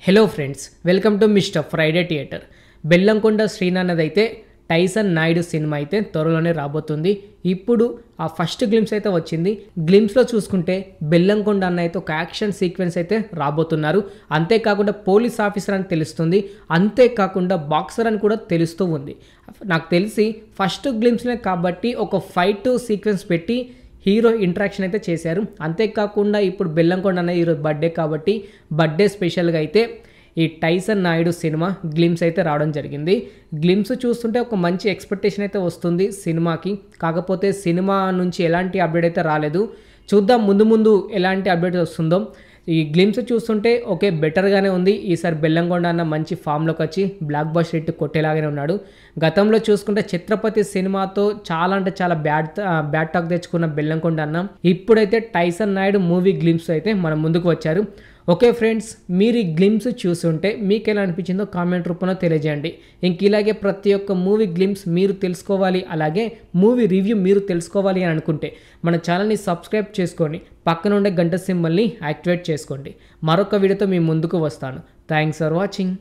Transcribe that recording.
Hello friends, welcome to mister Friday theatre. Bellamkonda Srinath Tyson Naidu cinema అయితే త్వరలోనే రాబోతుంది. ఇప్పుడు ఆ ఫస్ట్ గ్లిమ్స్ అయితే వచ్చింది. గ్లిమ్స్లో చూసుకుంటే బెల్లంకొండ అన్న అయితే ఒక యాక్షన్ సీక్వెన్స్ అయితే రాబోతున్నారు. అంతేకాకుండా పోలీస్ ఆఫీసర్ అని తెలుస్తుంది, అంతేకాకుండా బాక్సర్ అని కూడా తెలుస్తూ ఉంది. నాకు తెలిసి ఫస్ట్ గ్లిమ్స్నే కాబట్టి ఒక ఫైట్ సీక్వెన్స్ పెట్టి హీరో ఇంట్రాక్షన్ అయితే చేశారు. అంతేకాకుండా ఇప్పుడు బెల్లంకొండ అన్న ఈరోజు బర్త్డే కాబట్టి బర్త్డే స్పెషల్గా అయితే ఈ టైసన్ నాయుడు సినిమా గ్లిమ్స్ అయితే రావడం జరిగింది. గ్లిమ్స్ చూస్తుంటే ఒక మంచి ఎక్స్పెక్టేషన్ అయితే వస్తుంది సినిమాకి. కాకపోతే సినిమా నుంచి ఎలాంటి అప్డేట్ అయితే రాలేదు. చూద్దాం ముందు ముందు ఎలాంటి అప్డేట్ వస్తుందో. ఈ గ్లిమ్స్ చూస్తుంటే ఓకే బెటర్గానే ఉంది. ఈసారి బెల్లంకొండ అన్న మంచి ఫామ్లోకి వచ్చి బ్లాక్ బస్టర్ హిట్ కొట్టేలాగానే ఉన్నాడు. గతంలో చూసుకుంటే ఛత్రపతి సినిమాతో చాలా అంటే చాలా బ్యాడ్ టాక్ తెచ్చుకున్న బెల్లంకొండ అన్న ఇప్పుడైతే టైసన్ నాయుడు మూవీ గ్లిమ్స్ అయితే మన ముందుకు వచ్చారు. ఓకే ఫ్రెండ్స్, మీరు ఈ గ్లిమ్స్ చూస్తుంటే మీకు ఎలా అనిపించిందో కామెంట్ రూపంలో తెలియజేయండి. ఇంక ఇలాగే ప్రతి ఒక్క మూవీ గ్లిమ్స్ మీరు తెలుసుకోవాలి, అలాగే మూవీ రివ్యూ మీరు తెలుసుకోవాలి అని అనుకుంటే మన ఛానల్ని సబ్స్క్రైబ్ చేసుకొని పక్కన ఉండే గంట సింబల్ని యాక్టివేట్ చేసుకోండి. మరొక వీడియోతో మీ ముందుకు వస్తాను. Thanks for watching.